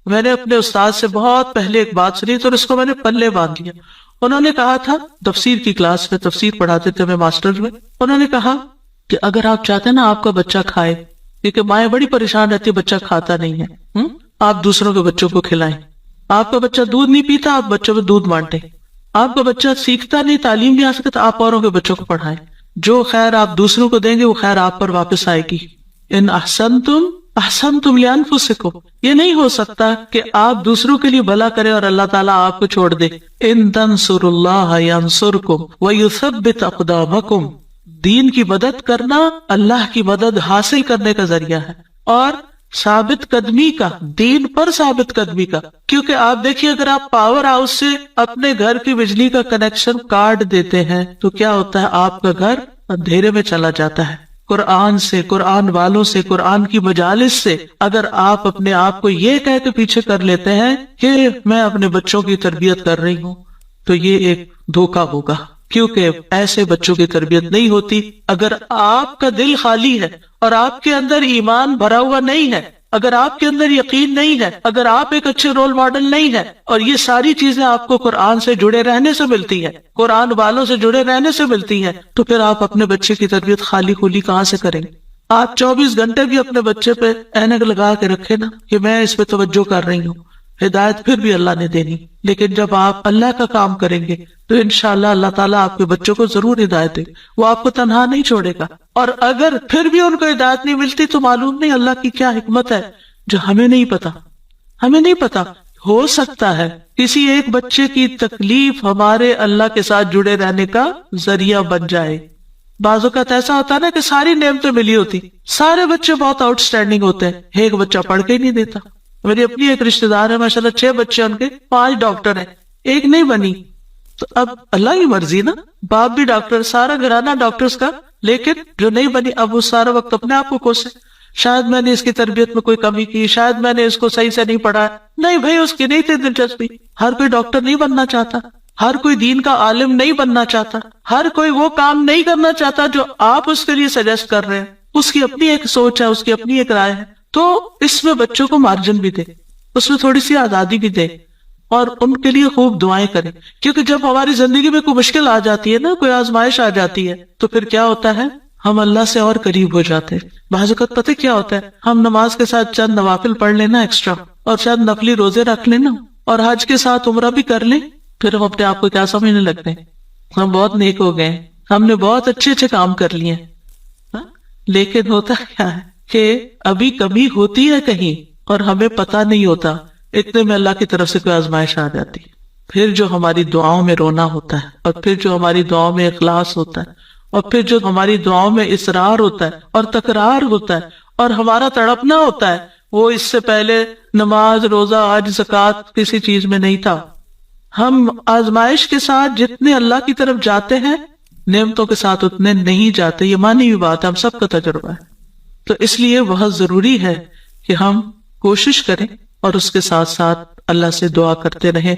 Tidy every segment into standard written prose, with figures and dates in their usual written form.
میں نے اپنے استاد سے بہت پہلے ایک بات سنی تو اس کو میں نے پلے باندھ لیا. انہوں نے کہا تھا, تفسیر کی کلاس میں تفسیر پڑھاتے تھے میں ماسٹر میں, انہوں نے کہا کہ اگر آپ چاہتے ہیں نا آپ کا بچہ کھائے, کیونکہ مائیں بڑی پریشان رہتی, بچہ کھاتا نہیں ہے, آپ دوسروں کے بچوں کو کھلائیں. آپ کا بچہ دودھ نہیں پیتا, آپ بچوں کو دودھ بانٹیں. آپ کا بچہ سیکھتا نہیں, تعلیم نہیں آ سکتا, تو آپ اوروں کے بچوں کو پڑھائیں. جو خیر آپ دوسروں کو دیں گے وہ خیر آپ پر واپس آئے گی. ان احسنتم احسنتم لانفسکم, یہ نہیں ہو سکتا کہ آپ دوسروں کے لیے بھلا کریں اور اللہ تعالیٰ آپ کو چھوڑ دے. ان تنصروا اللہ ینصرکم ویثبت اقدامکم, دین کی مدد کرنا اللہ کی مدد حاصل کرنے کا ذریعہ ہے, اور ثابت قدمی کا, دین پر ثابت قدمی کا. کیونکہ آپ دیکھیے اگر آپ پاور ہاؤس سے اپنے گھر کی بجلی کا کنیکشن کاٹ دیتے ہیں تو کیا ہوتا ہے, آپ کا گھر اندھیرے میں چلا جاتا ہے. قرآن سے, قرآن والوں سے, قرآن کی مجالس سے اگر آپ اپنے آپ کو یہ کہہ کے پیچھے کر لیتے ہیں کہ میں اپنے بچوں کی تربیت کر رہی ہوں, تو یہ ایک دھوکا ہوگا, کیونکہ ایسے بچوں کی تربیت نہیں ہوتی. اگر آپ کا دل خالی ہے اور آپ کے اندر ایمان بھرا ہوا نہیں ہے, اگر آپ کے اندر یقین نہیں ہے, اگر آپ ایک اچھے رول ماڈل نہیں ہے, اور یہ ساری چیزیں آپ کو قرآن سے جڑے رہنے سے ملتی ہیں, قرآن والوں سے جڑے رہنے سے ملتی ہیں, تو پھر آپ اپنے بچے کی تربیت خالی خولی کہاں سے کریں گے؟ آپ 24 گھنٹے بھی اپنے بچے پہ اینک لگا کے رکھے نا کہ میں اس پہ توجہ کر رہی ہوں, ہدایت پھر بھی اللہ نے دینی. لیکن جب آپ اللہ کا کام کریں گے تو انشاءاللہ اللہ تعالیٰ آپ کے بچوں کو ضرور ہدایت دے, وہ آپ کو تنہا نہیں چھوڑے گا. اور اگر پھر بھی ان کو ہدایت نہیں ملتی تو معلوم نہیں اللہ کی کیا حکمت ہے جو ہمیں نہیں پتا. ہمیں نہیں پتا, ہو سکتا ہے کسی ایک بچے کی تکلیف ہمارے اللہ کے ساتھ جڑے رہنے کا ذریعہ بن جائے. بعض اوقات ایسا ہوتا ہے نا کہ ساری نعمتیں ملی ہوتی, سارے بچے بہت آؤٹ اسٹینڈنگ ہوتے ہیں, ایک بچہ پڑھ کے ہی نہیں دیتا. میری اپنی ایک رشتہ دار ہے, ماشاءاللہ 6 بچے ان کے, 5 ڈاکٹر ہیں, ایک نہیں بنی. تو اب اللہ کی مرضی نا, باپ بھی ڈاکٹر, سارا گھرانہ ڈاکٹرز کا, لیکن جو نہیں بنی اب وہ سارا وقت اپنے آپ کو کوسے, شاید میں نے اس کی تربیت میں کوئی کمی کی, شاید میں نے اس کو صحیح سے نہیں پڑھایا. نہیں بھائی, اس کی نہیں تھی دلچسپی. ہر کوئی ڈاکٹر نہیں بننا چاہتا, ہر کوئی دین کا عالم نہیں بننا چاہتا, ہر کوئی وہ کام نہیں کرنا چاہتا جو آپ اس کے لیے سجیسٹ کر رہے ہیں. اس کی اپنی ایک سوچ ہے, اس کی اپنی ایک رائے ہے. تو اس میں بچوں کو مارجن بھی دے, اس میں تھوڑی سی آزادی بھی دے, اور ان کے لیے خوب دعائیں کریں. کیونکہ جب ہماری زندگی میں کوئی مشکل آ جاتی ہے نا, کوئی آزمائش آ جاتی ہے, تو پھر کیا ہوتا ہے, ہم اللہ سے اور قریب ہو جاتے ہیں. بعض اوقات پتہ کیا ہوتا ہے, ہم نماز کے ساتھ چند نوافل پڑھ لینا ایکسٹرا, اور شاید نفلی روزے رکھ لینا, اور حج کے ساتھ عمرہ بھی کر لیں, پھر ہم اپنے آپ کو کیا سمجھنے لگتے ہیں, ہم بہت نیک ہو گئے, ہم نے بہت اچھے اچھے کام کر لیے. لیکن ہوتا کیا ہے کہ ابھی کمی ہوتی ہے کہیں اور ہمیں پتہ نہیں ہوتا, اتنے میں اللہ کی طرف سے کوئی آزمائش آ جاتی. پھر جو ہماری دعاؤں میں رونا ہوتا ہے, اور پھر جو ہماری دعاؤں میں اخلاص ہوتا ہے, اور پھر جو ہماری دعاؤں میں اصرار ہوتا ہے اور تکرار ہوتا ہے اور ہمارا تڑپنا ہوتا ہے, وہ اس سے پہلے نماز, روزہ, حج, زکوٰۃ کسی چیز میں نہیں تھا. ہم آزمائش کے ساتھ جتنے اللہ کی طرف جاتے ہیں, نعمتوں کے ساتھ اتنے نہیں جاتے. یہ مانی ہوئی بات ہے, ہم سب کا تجربہ ہے. تو اس لیے بہت ضروری ہے کہ ہم کوشش کریں اور اس کے ساتھ ساتھ اللہ سے دعا کرتے رہیں,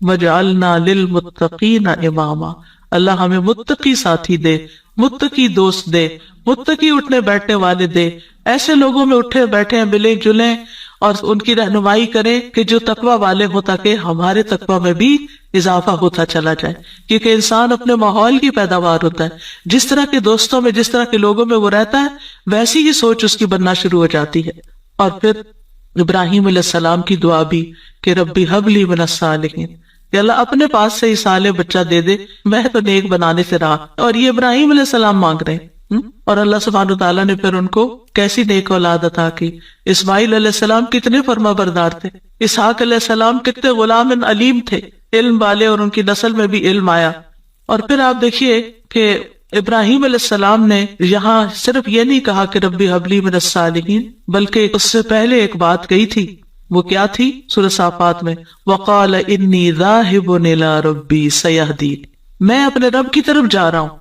وَجْعَلْنَا لِلْمُتَّقِينَ إِمَامًا, اللہ ہمیں متقی ساتھی دے, متقی دوست دے, متقی اٹھنے بیٹھنے والے دے. ایسے لوگوں میں اٹھے بیٹھے ملیں جلیں اور ان کی رہنمائی کریں کہ جو تقوی والے ہو, تاکہ ہمارے تقوی میں بھی اضافہ ہوتا چلا جائے. کیونکہ انسان اپنے ماحول کی پیداوار ہوتا ہے, جس طرح کے دوستوں میں, جس طرح کے لوگوں میں وہ رہتا ہے, ویسی ہی سوچ اس کی بننا شروع ہو جاتی ہے. اور پھر ابراہیم علیہ السلام کی دعا بھی کہ ربی ہب لی من الصالحین, کہ اللہ اپنے پاس سے ہی صالح بچہ دے دے, میں تو نیک بنانے سے رہا. اور یہ ابراہیم علیہ السلام مانگ رہے ہیں, اور اللہ سبحانہ وتعالیٰ نے پھر ان کو کیسی نیک اولاد عطا کی. اسماعیل علیہ السلام کتنے فرما بردار تھے, اسحاق علیہ السلام کتنے غلام علیم تھے, علم والے, اور ان کی نسل میں بھی علم آیا. اور پھر آپ دیکھیے کہ ابراہیم علیہ السلام نے یہاں صرف یہ نہیں کہا کہ ربی ہب لی من الصالحین, بلکہ اس سے پہلے ایک بات کہی تھی. وہ کیا تھی؟ سورہ صافات میں, وقال انی ذاہب الی ربی سیہدین, میں اپنے رب کی طرف جا رہا ہوں,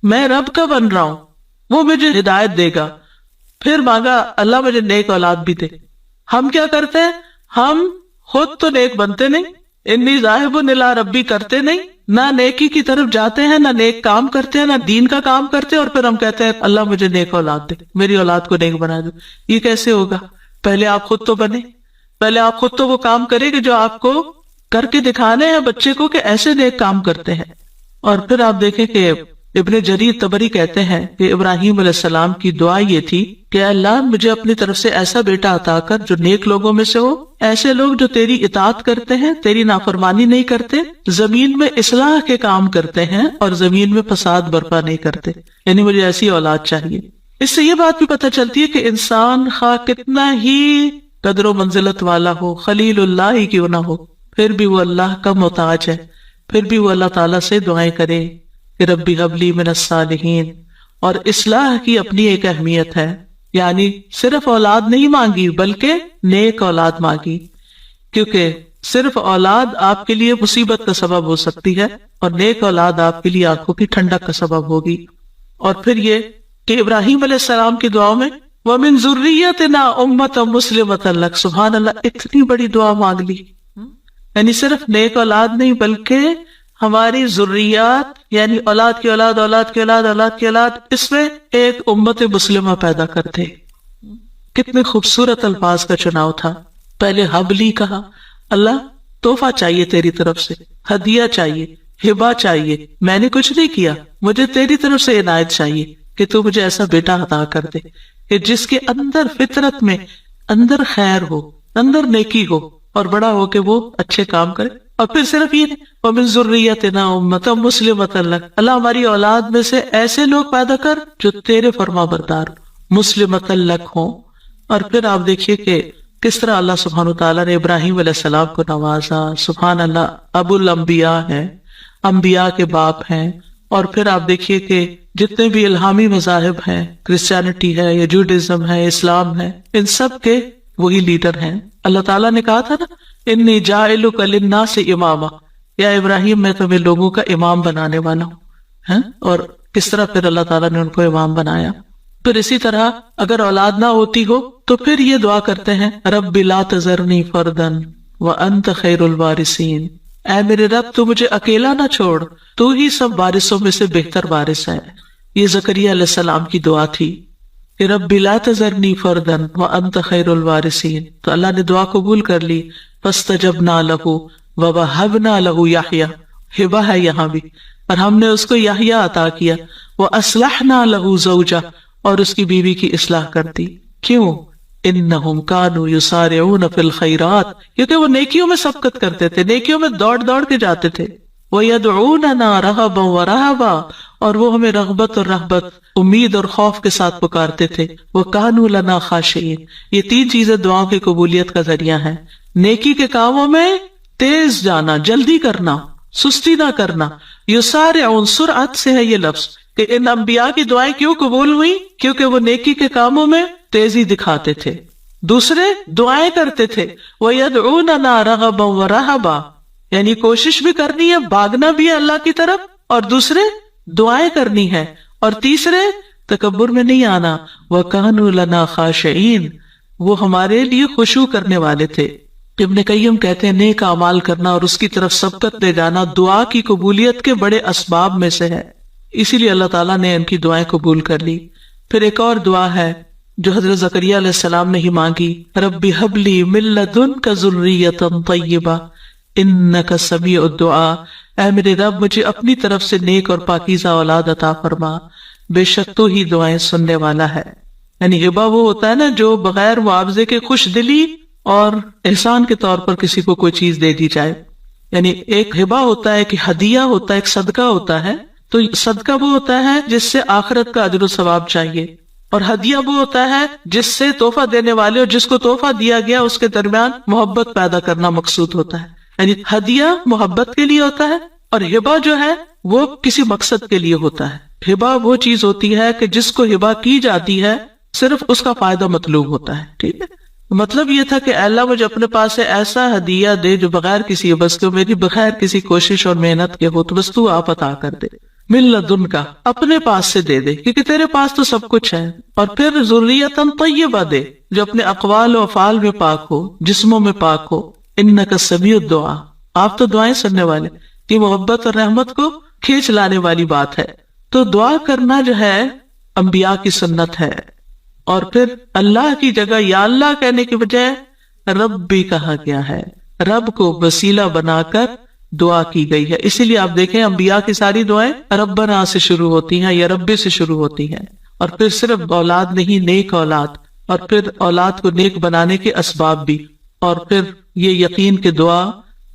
میں رب کا بن رہا ہوں, وہ مجھے ہدایت دے گا. پھر مانگا اللہ مجھے نیک اولاد بھی دے. ہم کیا کرتے ہیں, ہم خود تو نیک بنتے نہیں, انی ذاہب الی ربی کرتے نہیں, نہ نیکی کی طرف جاتے ہیں, نہ نیک کام کرتے ہیں, نہ دین کا کام کرتے ہیں, اور پھر ہم کہتے ہیں اللہ مجھے نیک اولاد دے, میری اولاد کو نیک بنا دے. یہ کیسے ہوگا؟ پہلے آپ خود تو بنے, پہلے آپ خود تو وہ کام کریں کہ جو آپ کو کر کے دکھانے ہیں بچے کو کہ ایسے نیک کام کرتے ہیں. اور پھر آپ دیکھیں کہ ابن جریر طبری کہتے ہیں کہ ابراہیم علیہ السلام کی دعا یہ تھی کہ اللہ مجھے اپنی طرف سے ایسا بیٹا عطا کر جو نیک لوگوں میں سے ہو، ایسے لوگ جو تیری اطاعت کرتے ہیں، تیری نافرمانی نہیں کرتے، زمین میں اصلاح کے کام کرتے ہیں اور زمین میں فساد برپا نہیں کرتے. یعنی مجھے ایسی اولاد چاہیے. اس سے یہ بات بھی پتہ چلتی ہے کہ انسان خواہ کتنا ہی قدر و منزلت والا ہو، خلیل اللہ ہی کیوں نہ ہو، پھر بھی وہ اللہ کا محتاج ہے، پھر بھی وہ اللہ تعالیٰ سے دعائیں کرے کہ ربی ہب لی من الصالحین. اور اصلاح کی اپنی ایک اہمیت ہے، یعنی صرف اولاد نہیں مانگی بلکہ نیک اولاد مانگی، کیونکہ صرف اولاد آپ کے لیے مصیبت کا سبب ہو سکتی ہے اور نیک اولاد آپ کے لیے آنکھوں کی ٹھنڈک کا سبب ہوگی. اور پھر یہ کہ ابراہیم علیہ السلام کی دعاؤں میں وَمِن ذُرِّيَّتِنَا أُمَّةً مُسْلِمَةً لَكَ، سبحان اللہ، اتنی بڑی دعا مانگ لی. یعنی صرف نیک اولاد نہیں بلکہ ہماری ذریات، یعنی اولاد کی اولاد، اولاد کی اولاد، اولاد کی اولاد، اس میں ایک امت مسلمہ پیدا کرتے. کتنے خوبصورت الفاظ کا چناؤ تھا. پہلے حبلی کہا، اللہ تحفہ چاہیے تیری طرف سے، ہدیہ چاہیے، ہبہ چاہیے، میں نے کچھ نہیں کیا، مجھے تیری طرف سے عنایت چاہیے کہ تو مجھے ایسا بیٹا عطا کر دے کہ جس کے اندر فطرت میں اندر خیر ہو، اندر نیکی ہو اور بڑا ہو کے وہ اچھے کام کرے. اور پھر صرف یہ نہیں، وَمِن ذُرِّيَّتِنَا أُمَّةً مُسْلِمَةً لَكَ، اللہ ہماری اولاد میں سے ایسے لوگ پیدا کر جو تیرے فرما بردار مُسْلِمَةً لَكَ ہوں. اور پھر آپ دیکھیے کہ کس طرح اللہ سبحانہ وتعالیٰ نے ابراہیم علیہ السلام کو نوازا. سبحان اللہ، ابو الانبیاء ہیں، انبیاء کے باپ ہیں. اور پھر آپ دیکھیے کہ جتنے بھی الہامی مذاہب ہیں، کرسچینٹی ہے یا جوڈازم ہے، اسلام ہے، ان سب کے وہی لیڈر ہیں. اللہ تعالیٰ نے کہا تھا نا، انی جاعلک للناس اماما، یا ابراہیم میں تمہیں لوگوں کا امام بنانے والا ہوں. اور کس طرح پھر اللہ تعالیٰ نے ان کو امام بنایا. پھر اسی طرح اگر اولاد نہ ہوتی ہو تو پھر یہ دعا کرتے ہیں، رب لا تذرنی فردا وانت خیر الوارثین، اے میرے رب تو مجھے اکیلا نہ چھوڑ، تو ہی سب وارثوں میں سے بہتر وارث ہے. یہ زکریا علیہ السلام کی دعا تھی کہ رب لا تذرنی فردا وانت خیر الوارثین. تو اللہ نے دعا قبول کر لی. فاستجبنا لہ ووہبنا لہ یحییٰ، ہبہ ہے یہاں بھی، اور ہم نے اس کو یحییٰ عطا کیا. واصلحنا لہ زوجہ، اور اس کی بیوی کی اصلاح کر دی. کیوں؟ انہم کانوا یسارعون فی الخیرات، کیونکہ وہ نیکیوں میں سبقت کرتے تھے، نیکیوں میں دوڑ دوڑ کے جاتے تھے. وَيَدْعُونَنَا رَغَبًا وَرَهَبًا، اور وہ ہمیں رغبت اور رہبت، امید اور خوف کے ساتھ پکارتے تھے. وَكَانُوا لَنَا خَاشِعِينَ. یہ تین چیزیں دعاؤں کی قبولیت کا ذریعہ ہیں. نیکی کے کاموں میں تیز جانا، جلدی کرنا، سستی نہ کرنا. یسارعون، سرعت سے ہے یہ لفظ، کہ ان انبیاء کی دعائیں کیوں قبول ہوئی؟ کیونکہ وہ نیکی کے کاموں میں تیزی دکھاتے تھے. دوسرے دعائیں کرتے تھے. وَيَدْعُونَنَا رَغَبًا وَرَهَبًا، یعنی کوشش بھی کرنی ہے، بھاگنا بھی ہے اللہ کی طرف، اور دوسرے دعائیں کرنی ہے، اور تیسرے تکبر میں نہیں آنا. وَكَانُوا لَنَا خَاشِعِينَ، وہ ہمارے لیے خشوع کرنے والے تھے. ابن قیم کہتے ہیں نیک اعمال کرنا اور اس کی طرف سبقت دے جانا دعا کی قبولیت کے بڑے اسباب میں سے ہے. اسی لیے اللہ تعالیٰ نے ان کی دعائیں قبول کر لی. پھر ایک اور دعا ہے جو حضرت زکریا علیہ السلام نے ہی مانگی، رب ہب لی من لدنک ذریۃ طیبہ انک سمیع الدعاء، اے میرے رب مجھے اپنی طرف سے نیک اور پاکیزہ اولاد عطا فرما، بے شک تو ہی دعائیں سننے والا ہے. یعنی ہبہ وہ ہوتا ہے نا جو بغیر معاوضے کے خوش دلی اور احسان کے طور پر کسی کو کوئی چیز دے دی جائے. یعنی ایک ہبہ ہوتا ہے کہ ہدیہ ہوتا ہے، ایک صدقہ ہوتا ہے. تو صدقہ وہ ہوتا ہے جس سے آخرت کا اجر و ثواب چاہیے، اور ہدیہ وہ ہوتا ہے جس سے تحفہ دینے والے اور جس کو تحفہ دیا گیا اس کے درمیان محبت پیدا کرنا مقصود ہوتا ہے. یعنی ہدیہ محبت کے لیے ہوتا ہے، اور ہبہ جو ہے وہ کسی مقصد کے لیے ہوتا ہے. ہبہ وہ چیز ہوتی ہے کہ جس کو ہبہ کی جاتی ہے صرف اس کا فائدہ مطلوب ہوتا ہے. ٹھیک ہے، مطلب یہ تھا کہ اللہ مجھے اپنے پاس سے ایسا ہدیہ دے جو بغیر کسی بس کے، میری بغیر کسی کوشش اور محنت کے ہو، تو بس تو آپ عطا کر دے. من لدن کا، اپنے پاس سے دے دے، کیونکہ تیرے پاس تو سب کچھ ہے. اور پھر ذریۃ طیبہ دے جو اپنے اقوال و افعال میں پاک ہو، جسموں میں پاک ہو. انک سمیع الدعاء، آپ تو دعائیں سننے والے. یہ محبت اور رحمت کو کھینچ لانے والی بات ہے. تو دعا کرنا جو ہے انبیاء کی سنت ہے. اور پھر اللہ کی جگہ یا اللہ کہنے کی بجائے رب بھی کہا گیا ہے، رب کو وسیلہ بنا کر دعا کی گئی ہے. اسی لیے آپ دیکھیں انبیاء کی ساری دعائیں ربنا سے شروع ہوتی ہیں یا رب سے شروع ہوتی ہیں. اور پھر صرف اولاد نہیں، نیک اولاد، اور پھر اولاد کو نیک بنانے کے اسباب بھی، اور پھر یہ یقین کہ دعا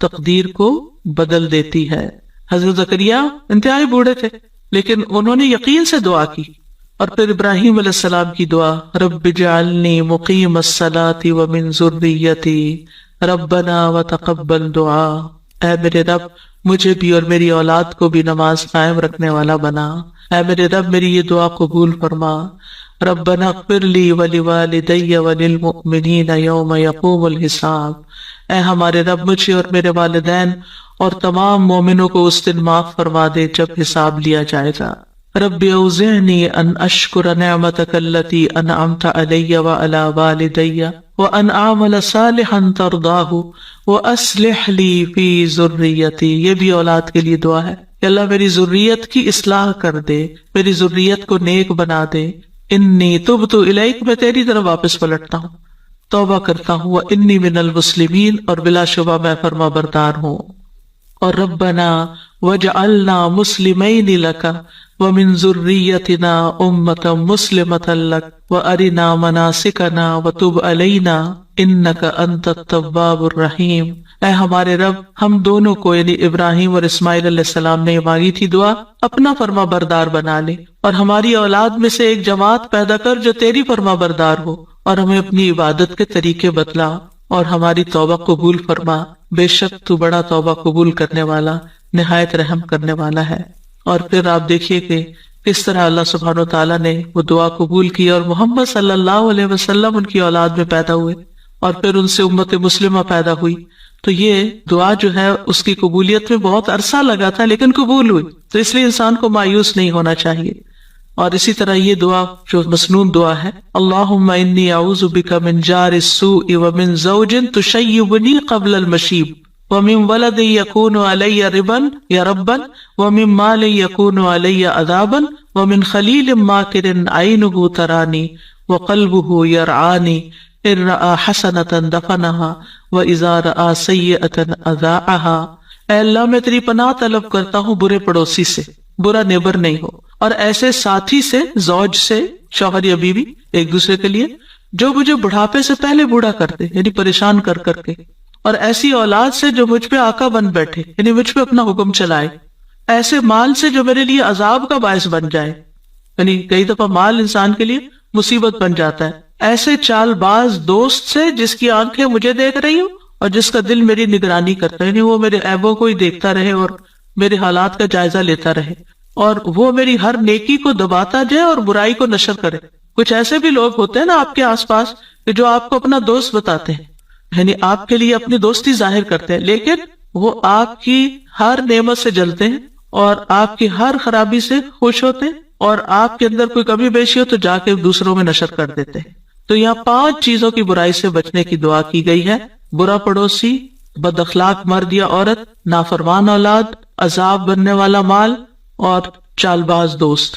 تقدیر کو بدل دیتی ہے. حضرت زکریا انتہائی بوڑھے تھے لیکن انہوں نے یقین سے دعا کی. اور پھر ابراہیم علیہ السلام کی دعا، رب اجعلنی مقیم الصلاۃ ومن ذریتی ربنا وتقبل دعا، اے میرے رب مجھے بھی اور میری اولاد کو بھی نماز قائم رکھنے والا بنا، اے میرے رب میری یہ دعا قبول فرما. ربنا اغفر لی ولوالدی وللمؤمنین یوم یقوم الحساب، اے ہمارے رب مجھے اور میرے والدین اور تمام مومنوں کو اس دن معاف فرما دے جب حساب لیا جائے گا. رب اوزعنی ان اشکر نعمتک التی انعمت علی وعلی والدی وان اعمل صالحا ترضاہ واصلح لی فی ذریتی. یہ بھی اولاد کے لیے دعا ہے کہ اللہ میری ذریت کی اصلاح کر دے، میری ذریت کو نیک بنا دے. انی تبت الیک، میں تیری طرف واپس پلٹتا ہوں، توبہ کرتا ہوں. وانی من المسلمین، اور بلا شبہ میں فرما بردار ہوں. اور ربنا وجعلنا مسلمین لک ومن ذریتنا امة مسلمة لک وارنا مناسکنا وتب علینا انک انت التواب الرحیم. اے ہمارے رب ہم دونوں کو، یعنی ابراہیم اور اسماعیل علیہ السلام نے مانگی تھی دعا، اپنا فرما بردار بنا لے اور ہماری اولاد میں سے ایک جماعت پیدا کر جو تیری فرما بردار ہو، اور ہمیں اپنی عبادت کے طریقے بتلا اور ہماری توبہ قبول فرما. بے شک تو بڑا توبہ قبول کرنے والا، نہایت رحم کرنے والا ہے. اور پھر آپ دیکھیے کہ کس طرح اللہ سبحانہ وتعالیٰ نے وہ دعا قبول کی اور محمد صلی اللہ علیہ وسلم ان کی اولاد میں پیدا ہوئے اور پھر ان سے امت مسلمہ پیدا ہوئی. تو یہ دعا جو ہے اس کی قبولیت میں بہت عرصہ لگا تھا لیکن قبول ہوئی. تو اس لیے انسان کو مایوس نہیں ہونا چاہیے. اور اسی طرح یہ دعا جو مسنون دعا ہے، اللہم انی اعوذ بک من جار السوء ومن زوج تشیبنی قبل المشیب ومن ولد یکون علی ربا یا ربا ومن مال یکون علی عذابا ومن خلیل ماکر عینہ ترانی وقلبہ یرعانی ان رأى حسنة دفنها وإذا رأى سیئة اذاعها. اے اللہ میں تیری پناہ طلب کرتا ہوں برے پڑوسی سے، برا نیبر نہیں ہو، اور ایسے ساتھی سے، زوج سے، شوہر یا بیوی ایک دوسرے کے لیے جو مجھے بڑھاپے سے پہلے بوڑھا کر دے، یعنی پریشان کر کر کے، اور ایسی اولاد سے جو مجھ پہ آقا بن بیٹھے، یعنی مجھ پہ اپنا حکم چلائے، ایسے مال سے جو میرے لیے عذاب کا باعث بن جائے، یعنی کئی دفعہ مال انسان کے لیے مصیبت بن جاتا ہے. ایسے چال باز دوست سے جس کی آنکھیں مجھے دیکھ رہی ہوں اور جس کا دل میری نگرانی کرتا ہے، یعنی وہ میرے عیبوں کو ہی دیکھتا رہے اور میرے حالات کا جائزہ لیتا رہے، اور وہ میری ہر نیکی کو دباتا جائے اور برائی کو نشر کرے. کچھ ایسے بھی لوگ ہوتے ہیں نا آپ کے آس پاس کہ جو آپ کو اپنا دوست بتاتے ہیں، یعنی آپ کے لیے اپنی دوستی ظاہر کرتے ہیں، لیکن وہ آپ کی ہر نعمت سے جلتے ہیں اور آپ کی ہر خرابی سے خوش ہوتے ہیں، اور آپ کے اندر کوئی کمی بیشی ہو تو جا کے دوسروں میں نشر کر دیتے ہیں. تو یہاں 5 چیزوں کی برائی سے بچنے کی دعا کی گئی ہے: برا پڑوسی، بد اخلاق مرد یا عورت، نافرمان اولاد، عذاب بننے والا مال اور چال باز دوست.